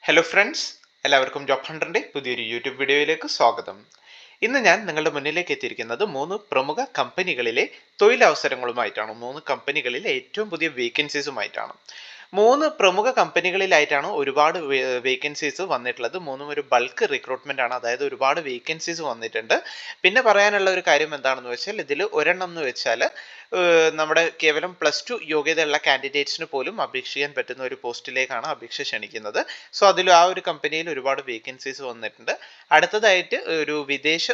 Hello friends, എല്ലാവർക്കും job ഹണ്ടറിന്റെ പുതിയൊരു YouTube വീഡിയോയിലേക്ക് സ്വാഗതം. ഇന്ന് ഞാൻ നിങ്ങളുടെ മുന്നിലേക്ക് എത്തിയിരിക്കുന്നത് 3 പ്രമുഖ കമ്പനികളിലെ തൊഴിലവസരങ്ങളുമായിട്ടാണ്. 3 കമ്പനികളിലെ ഏറ്റവും പുതിയ വേക്കൻസീസുമായിട്ടാണ്. 3 പ്രമുഖ കമ്പനികളിലായിട്ടാണ് ഒരുപാട് വേക്കൻസീസ് വന്നിട്ടുള്ളത്. മൂന്നും ഒരു ബൾക്ക് റിക്രൂട്ട്മെന്റ് ആണ്, അതായത് ഒരുപാട് വേക്കൻസീസ് വന്നിട്ടുണ്ട്. പിന്നെ പറയാനുള്ള ഒരു കാര്യം എന്താണെന്ന് വെച്ചാൽ, ഇതിൽ ഒരെണ്ണം എന്ന് വെച്ചാൽ നമ്മുടെ കേവലം +2 യോഗ്യതയുള്ള കാൻഡിഡേറ്റ്സിന് പോലും അപേക്ഷിക്കാൻ പറ്റുന്ന ഒരു പോസ്റ്റിലേക്കാണ് അപേക്ഷ ക്ഷണിക്കുന്നത്. സോ അതിൽ ആ ഒരു കമ്പനിയിൽ ഒരുപാട് വേക്കൻസീസ് വന്നിട്ടുണ്ട്. അടുത്തതായിട്ട് ഒരു വിദേശ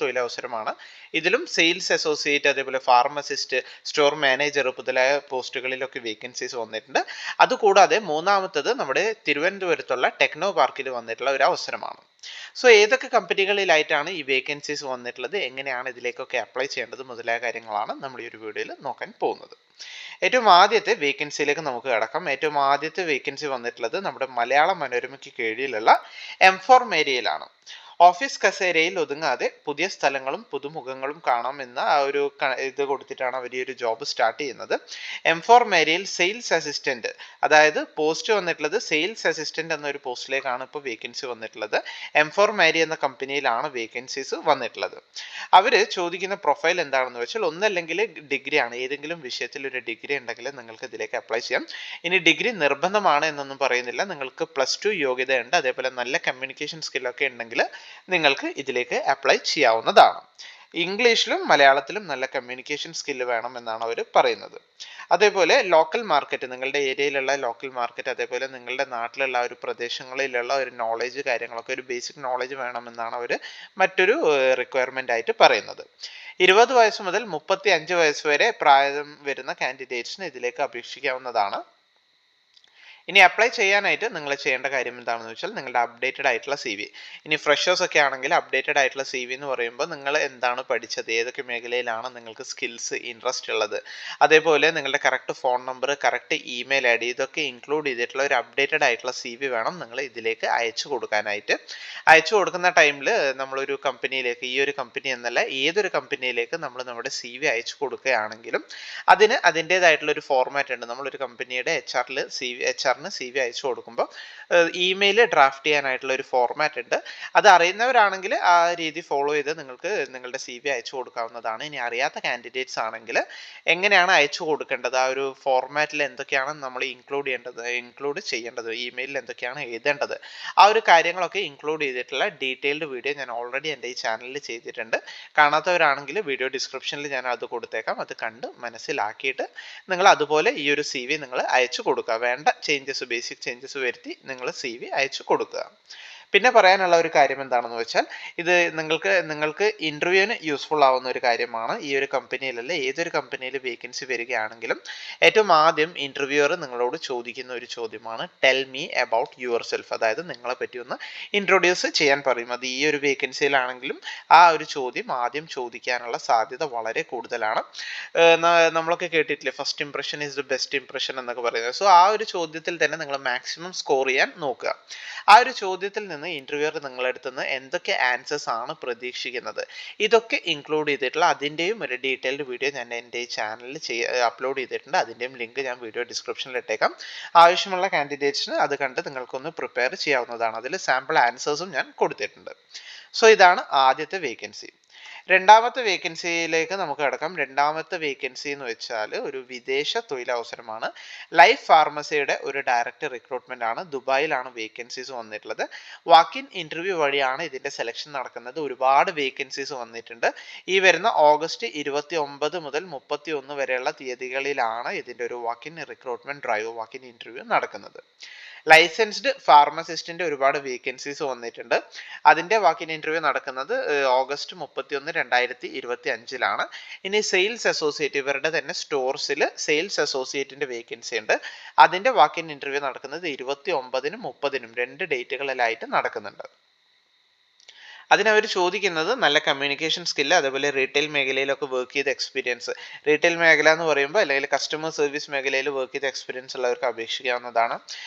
തൊഴിലവസരമാണ്. ഇതിലും സെയിൽസ് അസോസിയേറ്റ്, അതേപോലെ ഫാർമസിസ്റ്റ്, സ്റ്റോർ മാനേജർ മുതലായ പോസ്റ്റുകളിലൊക്കെ വേക്കൻസീസ് വന്നിട്ടുണ്ട്. അതുകൂടാതെ മൂന്നാമത്തത് നമ്മുടെ തിരുവനന്തപുരത്തുള്ള ടെക്നോ പാർക്കിൽ വന്നിട്ടുള്ള ഒരു അവസരമാണ്. സോ ഏതൊക്കെ കമ്പനികളിലായിട്ടാണ് ഈ വേക്കൻസീസ് വന്നിട്ടുള്ളത്, എങ്ങനെയാണ് ഇതിലേക്കൊക്കെ അപ്ലൈ ചെയ്യേണ്ടത് മുതലായ കാര്യങ്ങളാണ് നമ്മൾ ഈ ഒരു വീഡിയോയിൽ നോക്കാൻ പോകുന്നത്. ഏറ്റവും ആദ്യത്തെ വേക്കൻസിയിലേക്ക് നമുക്ക് കടക്കാം. ഏറ്റവും ആദ്യത്തെ വേക്കൻസി വന്നിട്ടുള്ളത് നമ്മുടെ മലയാള മനോരമയ്ക്ക് കീഴിലുള്ള M4 ഏരിയയിലാണ്. ഓഫീസ് കസേരയിൽ ഒതുങ്ങാതെ പുതിയ സ്ഥലങ്ങളും പുതുമുഖങ്ങളും കാണാം എന്ന ആ ഒരു ഇത് കൊടുത്തിട്ടാണ് അവർ ഈ ഒരു ജോബ് സ്റ്റാർട്ട് ചെയ്യുന്നത്. M4 ഏരിയയിൽ സെയിൽസ് അസിസ്റ്റന്റ്, അതായത് പോസ്റ്റ് വന്നിട്ടുള്ളത് സെയിൽസ് അസിസ്റ്റന്റ് എന്നൊരു പോസ്റ്റിലേക്കാണ് ഇപ്പോൾ വേക്കൻസി വന്നിട്ടുള്ളത്. M4 ഏരിയ എന്ന കമ്പനിയിലാണ് വേക്കൻസീസ് വന്നിട്ടുള്ളത്. അവര് ചോദിക്കുന്ന പ്രൊഫൈൽ എന്താണെന്ന് വെച്ചാൽ, ഒന്നല്ലെങ്കിൽ ഡിഗ്രി ആണ്, ഏതെങ്കിലും വിഷയത്തിൽ ഒരു ഡിഗ്രി ഉണ്ടെങ്കിൽ നിങ്ങൾക്ക് ഇതിലേക്ക് അപ്ലൈ ചെയ്യാം. ഇനി ഡിഗ്രി നിർബന്ധമാണ് എന്നൊന്നും പറയുന്നില്ല. നിങ്ങൾക്ക് +2 യോഗ്യത ഉണ്ട്, അതേപോലെ നല്ല കമ്മ്യൂണിക്കേഷൻ സ്കില്ലൊക്കെ ഉണ്ടെങ്കിൽ നിങ്ങൾക്ക് ഇതിലേക്ക് അപ്ലൈ ചെയ്യാവുന്നതാണ്. ഇംഗ്ലീഷിലും മലയാളത്തിലും നല്ല കമ്മ്യൂണിക്കേഷൻ സ്കില്ല് വേണം എന്നാണ് അവർ പറയുന്നത്. അതേപോലെ ലോക്കൽ മാർക്കറ്റ്, നിങ്ങളുടെ ഏരിയയിലുള്ള ലോക്കൽ മാർക്കറ്റ്, അതേപോലെ നിങ്ങളുടെ നാട്ടിലുള്ള ഒരു പ്രദേശങ്ങളിലുള്ള ഒരു നോളേജ്, കാര്യങ്ങളൊക്കെ ഒരു ബേസിക് നോളേജ് വേണമെന്നാണ് അവർ മറ്റൊരു റിക്വയർമെന്റ് ആയിട്ട് പറയുന്നത്. 20 വയസ്സ് മുതൽ 35 വയസ്സ് വരെ പ്രായം വരുന്ന കാൻഡിഡേറ്റ്സിന് ഇതിലേക്ക് അപേക്ഷിക്കാവുന്നതാണ്. ഇനി അപ്ലൈ ചെയ്യാനായിട്ട് നിങ്ങൾ ചെയ്യേണ്ട കാര്യം എന്താണെന്ന് വെച്ചാൽ, നിങ്ങളുടെ അപ്ഡേറ്റഡ് ആയിട്ടുള്ള CV. ഇനി ഫ്രഷേഴ്സ് ഒക്കെ ആണെങ്കിൽ അപ്ഡേറ്റഡ് ആയിട്ടുള്ള CV എന്ന് പറയുമ്പോൾ നിങ്ങൾ എന്താണ് പഠിച്ചത്, ഏതൊക്കെ മേഖലയിലാണ് നിങ്ങൾക്ക് സ്കിൽസ് ഇൻട്രസ്റ്റ് ഉള്ളത്, അതേപോലെ നിങ്ങളുടെ correct phone number, correct email ID, ഇതൊക്കെ ഇൻക്ലൂഡ് ചെയ്തിട്ടുള്ള ഒരു അപ്ഡേറ്റഡ് ആയിട്ടുള്ള CV വേണം നിങ്ങൾ ഇതിലേക്ക് അയച്ചു കൊടുക്കാനായിട്ട്. അയച്ചു കൊടുക്കുന്ന ടൈമിൽ നമ്മളൊരു കമ്പനിയിലേക്ക്, ഈ ഒരു കമ്പനി എന്നല്ല ഏതൊരു കമ്പനിയിലേക്ക് നമ്മൾ നമ്മുടെ CV അയച്ചു കൊടുക്കുകയാണെങ്കിലും അതിന് അതിൻ്റെതായിട്ടുള്ള ഒരു ഫോർമാറ്റ് ഉണ്ട്. നമ്മളൊരു കമ്പനിയുടെ HR-ന് CV അയച്ചു കൊടുക്കുമ്പോൾ ഇമെയിൽ ഡ്രാഫ്റ്റ് ചെയ്യാനായിട്ടുള്ള ഒരു ഫോർമാറ്റ് ഉണ്ട്. അത് അറിയുന്നവരാണെങ്കിൽ ആ രീതി ഫോളോ ചെയ്ത് നിങ്ങൾക്ക് നിങ്ങളുടെ CV അയച്ചു കൊടുക്കാവുന്നതാണ്. ഇനി അറിയാത്ത കാൻഡിഡേറ്റ്സ് ആണെങ്കിൽ എങ്ങനെയാണ് അയച്ചു കൊടുക്കേണ്ടത്, ആ ഒരു ഫോർമാറ്റിൽ എന്തൊക്കെയാണ് നമ്മൾ ഇൻക്ലൂഡ് ചെയ്യേണ്ടത്, ഇമെയിലിൽ എന്തൊക്കെയാണ് എഴുതേണ്ടത്, ആ ഒരു കാര്യങ്ങളൊക്കെ ഇൻക്ലൂഡ് ചെയ്തിട്ടുള്ള ഡീറ്റെയിൽഡ് വീഡിയോ ഞാൻ ഓൾറെഡി എൻ്റെ ഈ ചാനലിൽ ചെയ്തിട്ടുണ്ട്. കാണാത്തവരാണെങ്കിൽ വീഡിയോ ഡിസ്ക്രിപ്ഷനിൽ ഞാൻ അത് കൊടുത്തേക്കാം. അത് കണ്ട് മനസ്സിലാക്കിയിട്ട് നിങ്ങൾ അതുപോലെ ഈ ഒരു CV നിങ്ങൾ അയച്ചു കൊടുക്കുക. വേണ്ട ബേസിക് ചേഞ്ചസ് വരുത്തി നിങ്ങൾ CV അയച്ചു കൊടുക്കുക. പിന്നെ പറയാനുള്ള ഒരു കാര്യം എന്താണെന്ന് വെച്ചാൽ, ഇത് നിങ്ങൾക്ക് ഇന്റർവ്യൂവിന് യൂസ്ഫുൾ ആവുന്ന ഒരു കാര്യമാണ്. ഈ ഒരു കമ്പനിയിലല്ല ഏതൊരു കമ്പനിയിൽ വേക്കൻസി വരികയാണെങ്കിലും ഏറ്റവും ആദ്യം ഇന്റർവ്യൂവർ നിങ്ങളോട് ചോദിക്കുന്ന ഒരു ചോദ്യമാണ് tell me about your self, അതായത് നിങ്ങളെ പറ്റി ഒന്ന് ഇൻട്രൊഡ്യൂസ് ചെയ്യാൻ പറയും. അത് ഈ ഒരു വേക്കൻസിയിലാണെങ്കിലും ആ ഒരു ചോദ്യം ആദ്യം ചോദിക്കാനുള്ള സാധ്യത വളരെ കൂടുതലാണ്. നമ്മളൊക്കെ കേട്ടിട്ടില്ലേ, first impression is the best impression എന്നൊക്കെ പറയുന്നത്. സോ ആ ഒരു ചോദ്യത്തിൽ തന്നെ നിങ്ങൾ മാക്സിമം സ്കോർ ചെയ്യാൻ നോക്കുക. ആ ഒരു ചോദ്യത്തിൽ നിന്ന് ഇന്റർവ്യൂവർ നിങ്ങളുടെ അടുത്ത് നിന്ന് എന്തൊക്കെ ആൻസേഴ്സ് ആണ് പ്രതീക്ഷിക്കുന്നത്, ഇതൊക്കെ ഇൻക്ലൂഡ് ചെയ്തിട്ടുള്ള അതിൻ്റെയും ഒരു ഡീറ്റെയിൽഡ് വീഡിയോ ഞാൻ എൻ്റെ ഈ ചാനലിൽ അപ്ലോഡ് ചെയ്തിട്ടുണ്ട്. അതിൻ്റെയും ലിങ്ക് ഞാൻ വീഡിയോ ഡിസ്ക്രിപ്ഷനിൽ ഇട്ടേക്കാം. ആവശ്യമുള്ള കാൻഡിഡേറ്റ്സിന് അത് കണ്ട് നിങ്ങൾക്കൊന്ന് പ്രിപ്പയർ ചെയ്യാവുന്നതാണ്. അതിൽ സാമ്പിൾ ആൻസേഴ്സും ഞാൻ കൊടുത്തിട്ടുണ്ട്. സോ ഇതാണ് ആദ്യത്തെ വേക്കൻസി. രണ്ടാമത്തെ വേക്കൻസിയിലേക്ക് നമുക്ക് കടക്കാം. രണ്ടാമത്തെ വേക്കൻസി എന്ന് വെച്ചാൽ ഒരു വിദേശ തൊഴിലവസരമാണ്. ലൈഫ് ഫാർമസിയുടെ ഒരു ഡയറക്റ്റ് റിക്രൂട്ട്മെന്റ് ആണ്. ദുബായിലാണ് വേക്കൻസീസ് വന്നിട്ടുള്ളത്. വാക്ക് ഇൻ ഇന്റർവ്യൂ വഴിയാണ് ഇതിന്റെ സെലക്ഷൻ നടക്കുന്നത്. ഒരുപാട് വേക്കൻസീസ് വന്നിട്ടുണ്ട്. ഈ വരുന്ന ഓഗസ്റ്റ് 29 മുതൽ 31 വരെയുള്ള തീയതികളിലാണ് ഇതിന്റെ ഒരു വാക്ക് ഇൻ ഇന്റർവ്യൂ നടക്കുന്നത്. ലൈസൻസ്ഡ് ഫാർമസിസ്റ്റിന്റെ ഒരുപാട് വേക്കൻസീസ് വന്നിട്ടുണ്ട്. അതിന്റെ വാക്ക് ഇൻ ഇന്റർവ്യൂ നടക്കുന്നത് ഓഗസ്റ്റ് 31, 2025 ഇനി സെയിൽസ് അസോസിയേറ്റ്, ഇവരുടെ തന്നെ സ്റ്റോർസിൽ സെയിൽസ് അസോസിയേറ്റിന്റെ വേക്കൻസി ഉണ്ട്. അതിന്റെ വാക്ക് ഇൻ ഇന്റർവ്യൂ നടക്കുന്നത് 29-നും 30-നും 2 ഡേറ്റുകളിലായിട്ട് നടക്കുന്നുണ്ട്. അതിനവർ ചോദിക്കുന്നത് നല്ല കമ്മ്യൂണിക്കേഷൻ സ്കില്ല്, അതേപോലെ റീറ്റെയിൽ മേഖലയിലൊക്കെ വർക്ക് ചെയ്ത എക്സ്പീരിയൻസ്. റീറ്റെയിൽ മേഖല എന്ന് പറയുമ്പോൾ അല്ലെങ്കിൽ കസ്റ്റമർ സർവീസ് മേഖലയിൽ വർക്ക് ചെയ്ത എക്സ്പീരിയൻസ് ഉള്ളവർക്ക് അപേക്ഷിക്കാവുന്നതാണ്.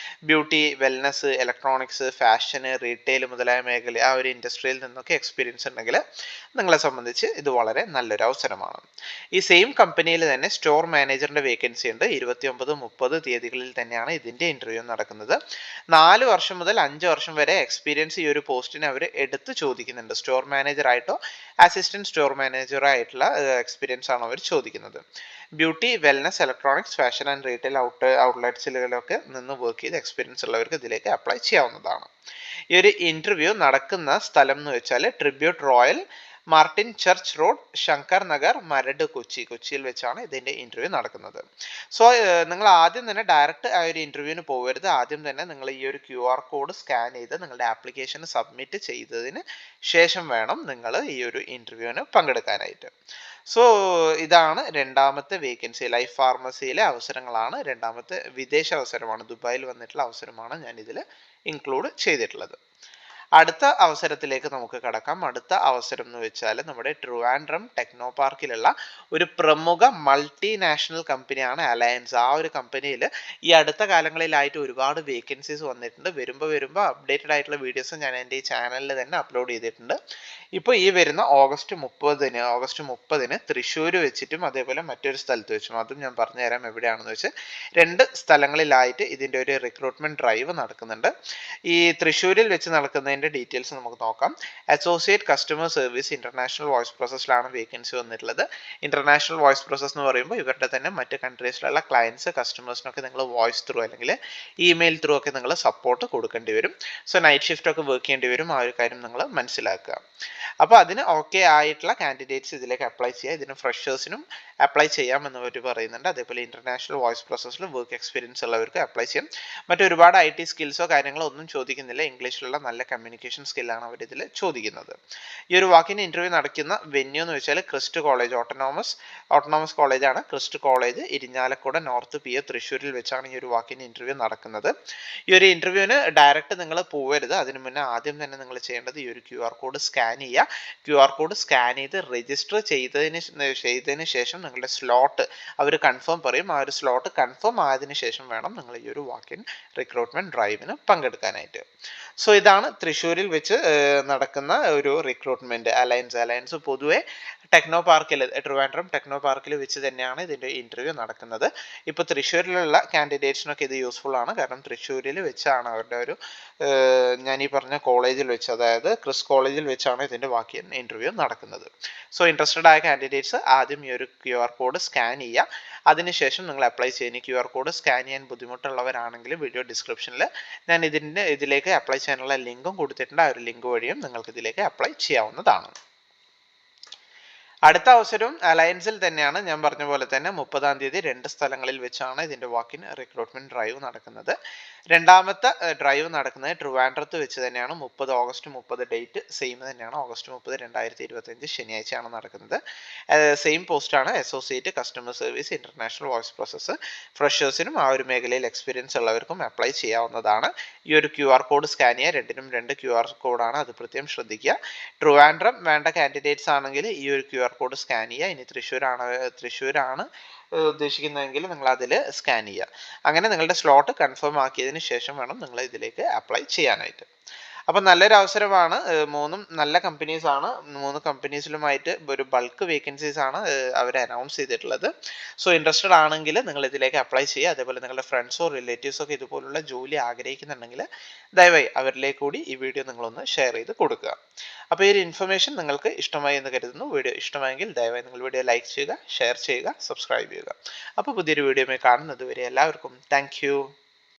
ബ്യൂട്ടി, വെൽനസ്, ഇലക്ട്രോണിക്സ്, ഫാഷന്, റീറ്റെയിൽ മുതലായ മേഖല ആ ഒരു ഇൻഡസ്ട്രിയിൽ നിന്നൊക്കെ എക്സ്പീരിയൻസ് ഉണ്ടെങ്കിൽ നിങ്ങളെ സംബന്ധിച്ച് ഇത് വളരെ നല്ലൊരു അവസരമാണ്. ഈ സെയിം കമ്പനിയിൽ തന്നെ സ്റ്റോർ മാനേജറിന്റെ വേക്കൻസി ഉണ്ട്. 29, 30 തീയതികളിൽ തന്നെയാണ് ഇതിന്റെ ഇന്റർവ്യൂ നടക്കുന്നത്. 4 വർഷം മുതൽ 5 വർഷം വരെ എക്സ്പീരിയൻസ് ഈ ഒരു പോസ്റ്റിന് അവർ എടുത്ത് ചോദിക്കുന്നുണ്ട്. സ്റ്റോർ മാനേജർ ആയിട്ടോ അസിസ്റ്റന്റ് സ്റ്റോർ മാനേജർ ആയിട്ടുള്ള എക്സ്പീരിയൻസ് ആണ് അവർ ചോദിക്കുന്നത്. Beauty, wellness, electronics, fashion and retail ഔട്ട്ലെറ്റ്സിലൊക്കെ നിന്ന് വർക്ക് ചെയ്ത് എക്സ്പീരിയൻസ് ഉള്ളവർക്ക് ഇതിലേക്ക് അപ്ലൈ ചെയ്യാവുന്നതാണ്. ഈ ഒരു ഇന്റർവ്യൂ നടക്കുന്ന സ്ഥലം എന്ന് വെച്ചാൽ tribute royal, Martin church road, Shankar Nagar, Maradu, കൊച്ചിയിൽ വെച്ചാണ് ഇതിന്റെ ഇന്റർവ്യൂ നടക്കുന്നത്. സോ നിങ്ങൾ ആദ്യം തന്നെ ഡയറക്റ്റ് ആ ഒരു ഇന്റർവ്യൂവിന് പോകരുത്. ആദ്യം തന്നെ നിങ്ങൾ ഈ ഒരു QR കോഡ് സ്കാൻ ചെയ്ത് നിങ്ങളുടെ ആപ്ലിക്കേഷൻ സബ്മിറ്റ് ചെയ്തതിന് ശേഷം വേണം നിങ്ങൾ ഈ ഒരു ഇന്റർവ്യൂവിന് പങ്കെടുക്കാനായിട്ട്. സോ ഇതാണ് രണ്ടാമത്തെ വേക്കൻസി. ലൈഫ് ഫാർമസിയിലെ അവസരങ്ങളാണ്. രണ്ടാമത്തെ വിദേശ അവസരമാണ്, ദുബായിൽ വന്നിട്ടുള്ള അവസരമാണ് ഞാൻ ഇതിൽ ഇൻക്ലൂഡ് ചെയ്തിട്ടുള്ളത്. അടുത്ത അവസരത്തിലേക്ക് നമുക്ക് കടക്കാം. അടുത്ത അവസരം എന്ന് വെച്ചാൽ നമ്മുടെ ട്രിവാൻഡ്രം ടെക്നോ പാർക്കിലുള്ള ഒരു പ്രമുഖ മൾട്ടിനാഷണൽ കമ്പനിയാണ് അലയൻസ്. ആ ഒരു കമ്പനിയിൽ ഈ അടുത്ത കാലങ്ങളിലായിട്ട് ഒരുപാട് വേക്കൻസീസ് വന്നിട്ടുണ്ട്. വരുമ്പോൾ അപ്ഡേറ്റഡ് ആയിട്ടുള്ള വീഡിയോസ് ഞാൻ എൻ്റെ ഈ ചാനലിൽ തന്നെ അപ്ലോഡ് ചെയ്തിട്ടുണ്ട്. ഇപ്പോൾ ഈ വരുന്ന ഓഗസ്റ്റ് 30-ന് തൃശ്ശൂർ വെച്ചിട്ടും അതേപോലെ മറ്റൊരു സ്ഥലത്ത് വെച്ചും, അതും ഞാൻ പറഞ്ഞുതരാം എവിടെയാണെന്ന് വെച്ച്, 2 സ്ഥലങ്ങളിലായിട്ട് ഇതിൻ്റെ ഒരു റിക്രൂട്ട്മെന്റ് ഡ്രൈവ് നടക്കുന്നുണ്ട്. ഈ തൃശ്ശൂരിൽ വെച്ച് നടക്കുന്നതിൻ്റെ ഡീറ്റെയിൽസ് നമുക്ക് നോക്കാം. Associate customer service international voice പ്രോസസ്സിലാണ് വേക്കൻസി വന്നിട്ടുള്ളത്. ഇന്റർനാഷണൽ വോയിസ് പ്രോസസ് എന്ന് പറയുമ്പോൾ ഇവരുടെ തന്നെ മറ്റ് കൺട്രീസിലുള്ള ക്ലയൻസ് കസ്റ്റമേഴ്സിനൊക്കെ നിങ്ങൾ വോയിസ് ത്രൂ അല്ലെങ്കിൽ ഇമെയിൽ ത്രൂ ഒക്കെ നിങ്ങൾ സപ്പോർട്ട് കൊടുക്കേണ്ടി വരും. സോ നൈറ്റ് ഷിഫ്റ്റ് ഒക്കെ വർക്ക് ചെയ്യേണ്ടി വരും. ആ ഒരു കാര്യം നിങ്ങൾ മനസ്സിലാക്കുക. അപ്പോൾ അതിന് ഓക്കെ ആയിട്ടുള്ള കാൻഡിഡേറ്റ്സ് ഇതിലേക്ക് അപ്ലൈ ചെയ്യുക. ഇതിന് ഫ്രഷേഴ്സിനും അപ്ലൈ ചെയ്യാമെന്ന് അവർ പറയുന്നുണ്ട്. അതേപോലെ ഇന്റർനാഷണൽ വോയിസ് പ്രോസസ്സിൽ വർക്ക് എക്സ്പീരിയൻസ് ഉള്ളവർക്ക് അപ്ലൈ ചെയ്യാം. മറ്റൊരുപാട് IT സ്കിൽസോ കാര്യങ്ങളോ ഒന്നും ചോദിക്കുന്നില്ല. ഇംഗ്ലീഷിലുള്ള നല്ല കമ്മ്യൂണിക്കേഷൻ സ്കില്ലാണ് അവർ ഇതിൽ ചോദിക്കുന്നത്. ഈ ഒരു വാക്കിൻ ഇന്റർവ്യൂ നടക്കുന്ന വെന്യൂ എന്ന് വെച്ചാൽ ക്രിസ്റ്റ് കോളേജ്, ഓട്ടോണോമസ് കോളേജാണ്. Christ college, Irinjalakuda north PO തൃശ്ശൂരിൽ വെച്ചാണ് ഈ ഒരു വാക്കിൻ ഇന്റർവ്യൂ നടക്കുന്നത്. ഈ ഒരു ഇന്റർവ്യൂവിന് ഡയറക്റ്റ് നിങ്ങൾ പോകരുത്. അതിന് മുന്നേ ആദ്യം തന്നെ നിങ്ങൾ ചെയ്യേണ്ടത് ഈ ഒരു QR കോഡ് സ്കാൻ ചെയ്യുക. QR കോഡ് സ്കാൻ ചെയ്ത് രജിസ്റ്റർ ചെയ്തതിന് ശേഷം നിങ്ങളുടെ സ്ലോട്ട് അവർ കൺഫേം പറയും. ആ ഒരു സ്ലോട്ട് കൺഫേം ആയതിനു ശേഷം വേണം നിങ്ങൾ ഈ ഒരു വാക്കിൻ റിക്രൂട്ട്മെന്റ് ഡ്രൈവിന് പങ്കെടുക്കാനായിട്ട്. സോ ഇതാണ് തൃശ്ശൂരിൽ വെച്ച് നടക്കുന്ന ഒരു റിക്രൂട്ട്മെന്റ്. അലയൻസ് പൊതുവെ ട്രിവാൻഡ്രം ടെക്നോ പാർക്കിൽ വെച്ച് തന്നെയാണ് ഇതിന്റെ ഇന്റർവ്യൂ നടക്കുന്നത്. ഇപ്പോൾ തൃശ്ശൂരിലുള്ള കാൻഡിഡേറ്റ്സിനൊക്കെ ഇത് യൂസ്ഫുൾ ആണ്. കാരണം തൃശ്ശൂരിൽ വെച്ചാണ് അവരുടെ ഒരു ഞാൻ ഈ പറഞ്ഞ കോളേജിൽ വെച്ച്, അതായത് ക്രിസ് കോളേജിൽ വെച്ചാണ് ഇതിന്റെ വാക്കിൻ ഇന്റർവ്യൂ നടക്കുന്നത്. സോ ഇൻട്രസ്റ്റഡ് ആയ കാൻഡിഡേറ്റ്സ് ആദ്യം ഈ ഒരു QR കോഡ് സ്കാൻ ചെയ്യുക. അതിനുശേഷം നിങ്ങൾ അപ്ലൈ ചെയ്യുന്ന QR കോഡ് സ്കാൻ ചെയ്യാൻ ബുദ്ധിമുട്ടുള്ളവരാണെങ്കിൽ വീഡിയോ ഡിസ്ക്രിപ്ഷനിൽ ഞാൻ ഇതിലേക്ക് അപ്ലൈ ചെയ്യാനുള്ള ലിങ്കും കൊടുത്തിട്ടുണ്ട്. ആ ഒരു ലിങ്ക് വഴിയും നിങ്ങൾക്ക് ഇതിലേക്ക് അപ്ലൈ ചെയ്യാവുന്നതാണ്. അടുത്ത അവസരവും അലയൻസിൽ തന്നെയാണ്. ഞാൻ പറഞ്ഞ പോലെ തന്നെ 30-ാം തീയതി 2 സ്ഥലങ്ങളിൽ വെച്ചാണ് ഇതിന്റെ വാക്കിൻ റിക്രൂട്ട്മെന്റ് ഡ്രൈവ് നടക്കുന്നത്. രണ്ടാമത്തെ ഡ്രൈവ് നടക്കുന്നത് ട്രിവാൻഡ്രത്ത് വെച്ച് തന്നെയാണ്. ഓഗസ്റ്റ് 30 ഡേറ്റ് സെയിം തന്നെയാണ്. ഓഗസ്റ്റ് 30, 2025 ശനിയാഴ്ചയാണ് നടക്കുന്നത്. സെയിം പോസ്റ്റാണ്. Associate customer service international voice process. ഫ്രഷേഴ്സിനും ആ ഒരു മേഖലയിൽ എക്സ്പീരിയൻസ് ഉള്ളവർക്കും അപ്ലൈ ചെയ്യാവുന്നതാണ്. ഈ ഒരു QR കോഡ് സ്കാൻ ചെയ്യുക. രണ്ടിനും 2 QR കോഡാണ്, അത് പ്രത്യേകം ശ്രദ്ധിക്കുക. ട്രിവാൻഡ്രം വേണ്ട കാൻഡിഡേറ്റ്സ് ആണെങ്കിൽ ഈ ഒരു QR കോഡ് സ്കാൻ ചെയ്യുക. ഇനി തൃശ്ശൂരാണ് ഉദ്ദേശിക്കുന്നതെങ്കിൽ നിങ്ങൾ അതിൽ സ്കാൻ ചെയ്യുക. അങ്ങനെ നിങ്ങളുടെ സ്ലോട്ട് കൺഫേം ആക്കിയതിന് ശേഷം വേണം നിങ്ങൾ ഇതിലേക്ക് അപ്ലൈ ചെയ്യാനായിട്ട്. അപ്പോൾ നല്ലൊരു അവസരമാണ്. 3 നല്ല കമ്പനീസ് ആണ്. 3 കമ്പനീസിലുമായിട്ട് ഒരു ബൾക്ക് വേക്കൻസീസ് ആണ് അവർ അനൗൺസ് ചെയ്തിട്ടുള്ളത്. സോ ഇൻട്രസ്റ്റഡ് ആണെങ്കിൽ നിങ്ങൾ ഇതിലേക്ക് അപ്ലൈ ചെയ്യുക. അതേപോലെ നിങ്ങളുടെ ഫ്രണ്ട്സോ റിലേറ്റീവ്സോ ഒക്കെ ഇതുപോലുള്ള ജോലി ആഗ്രഹിക്കുന്നുണ്ടെങ്കിൽ ദയവായി അവരിലേക്ക് കൂടി ഈ വീഡിയോ നിങ്ങളൊന്ന് ഷെയർ ചെയ്ത് കൊടുക്കുക. അപ്പോൾ ഈ ഒരു ഇൻഫർമേഷൻ നിങ്ങൾക്ക് ഇഷ്ടമായി എന്ന് കരുതുന്നു. വീഡിയോ ഇഷ്ടമായെങ്കിൽ ദയവായി നിങ്ങൾ വീഡിയോ ലൈക്ക് ചെയ്യുക, ഷെയർ ചെയ്യുക, സബ്സ്ക്രൈബ് ചെയ്യുക. അപ്പോൾ പുതിയൊരു വീഡിയോയുമായി കാണുന്നത് വരെ എല്ലാവർക്കും താങ്ക് യു.